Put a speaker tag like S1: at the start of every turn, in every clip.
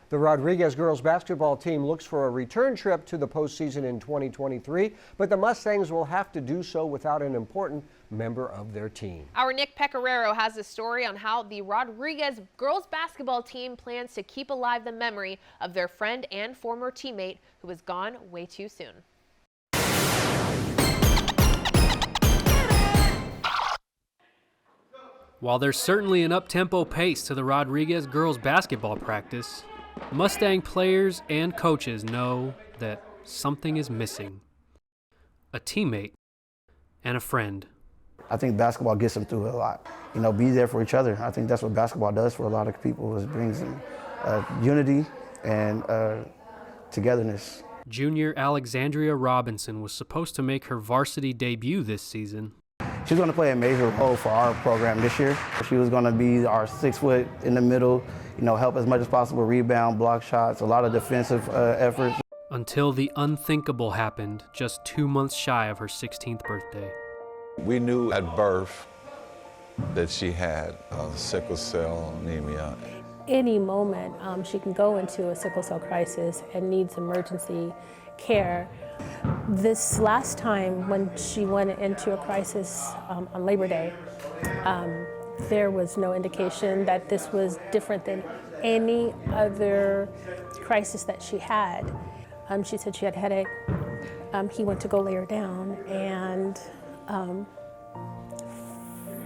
S1: The Rodriguez girls basketball team looks for a return trip to the postseason in 2023, but the Mustangs will have to do so without an important member of their team.
S2: Our Nick Pecoraro has a story on how the Rodriguez girls basketball team plans to keep alive the memory of their friend and former teammate who was gone way too soon.
S3: While there's certainly an up-tempo pace to the Rodriguez girls basketball practice, Mustang players and coaches know that something is missing. A teammate and a friend.
S4: I think basketball gets them through a lot. You know, be there for each other. I think that's what basketball does for a lot of people, is brings them unity and togetherness.
S3: Junior Alexandria Robinson was supposed to make her varsity debut this season.
S4: She's going to play a major role for our program this year. She was going to be our 6 foot in the middle, you know, help as much as possible, rebound, block shots, a lot of defensive efforts.
S3: Until the unthinkable happened just 2 months shy of her 16th birthday.
S5: We knew at birth that she had sickle cell anemia.
S6: Any moment she can go into a sickle cell crisis and needs emergency care. This last time when she went into a crisis on Labor Day, there was no indication that this was different than any other crisis that she had. She said she had a headache. He went to go lay her down, and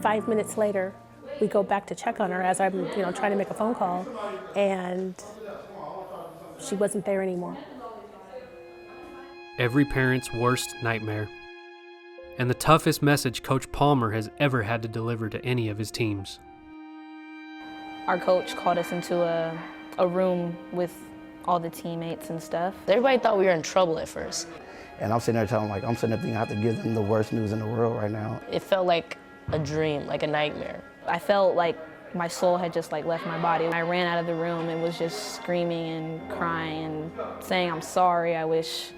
S6: 5 minutes later, we go back to check on her as I'm, trying to make a phone call, and she wasn't there anymore.
S3: Every parent's worst nightmare, and the toughest message Coach Palmer has ever had to deliver to any of his teams.
S7: Our coach called us into a room with all the teammates and stuff.
S8: Everybody thought we were in trouble at first.
S4: And I'm sitting there telling them, I'm sitting there thinking I have to give them the worst news in the world right now.
S8: It felt like a dream, like a nightmare.
S7: I felt like my soul had just left my body. I ran out of the room and was just screaming and crying and saying I'm sorry, I wish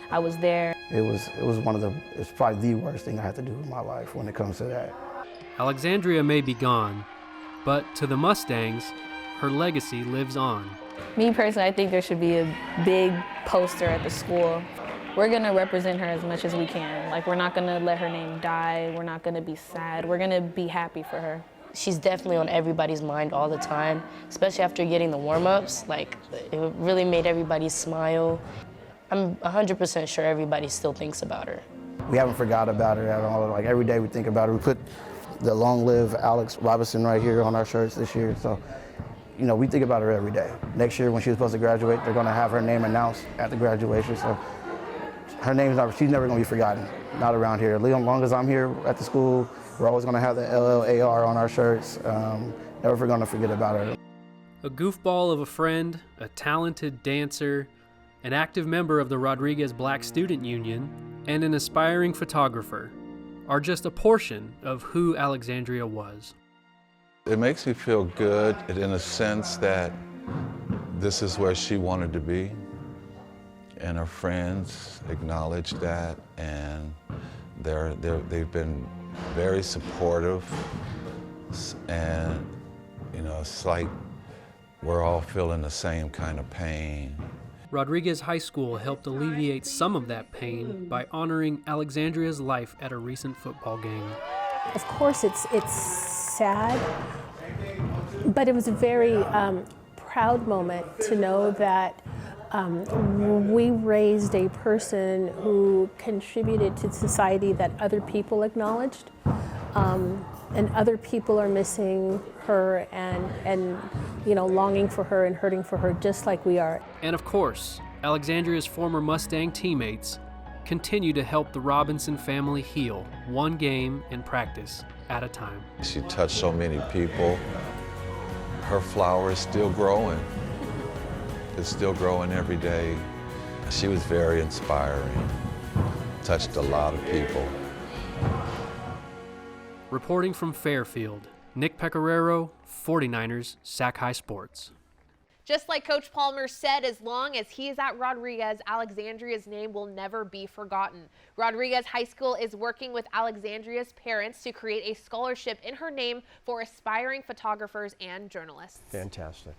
S7: I was there.
S4: It's probably the worst thing I had to do in my life when it comes to that.
S3: Alexandria may be gone, but to the Mustangs, her legacy lives on.
S7: Me personally, I think there should be a big poster at the school. We're gonna represent her as much as we can. We're not gonna let her name die. We're not gonna be sad. We're gonna be happy for her.
S8: She's definitely on everybody's mind all the time, especially after getting the warm-ups. It really made everybody smile. I'm 100% sure everybody still thinks about her.
S4: We haven't forgot about her at all. Every day we think about her. We put the Long Live Alex Robinson right here on our shirts this year. So, we think about her every day. Next year when she's supposed to graduate, they're gonna have her name announced at the graduation. So her she's never gonna be forgotten, not around here. As long as I'm here at the school, we're always gonna have the LLAR on our shirts. Never gonna forget about her.
S3: A goofball of a friend, a talented dancer, an active member of the Rodriguez Black Student Union, and an aspiring photographer are just a portion of who Alexandria was.
S5: It makes me feel good in a sense that this is where she wanted to be, and her friends acknowledge that, and they've been very supportive, and it's like we're all feeling the same kind of pain.
S3: Rodriguez High School helped alleviate some of that pain by honoring Alexandria's life at a recent football game.
S6: Of course, it's sad, but it was a very proud moment to know that we raised a person who contributed to society that other people acknowledged, and other people are missing her and longing for her and hurting for her just like we are.
S3: And of course, Alexandria's former Mustang teammates continue to help the Robinson family heal, one game and practice at a time.
S5: She touched so many people. Her flower is still growing. It's still growing every day. She was very inspiring, touched a lot of people.
S3: Reporting from Fairfield, Nick Pecoraro, 49ers Sac-Hi Sports.
S2: Just like Coach Palmer said, as long as he is at Rodriguez, Alexandria's name will never be forgotten. Rodriguez High School is working with Alexandria's parents to create a scholarship in her name for aspiring photographers and journalists.
S1: Fantastic.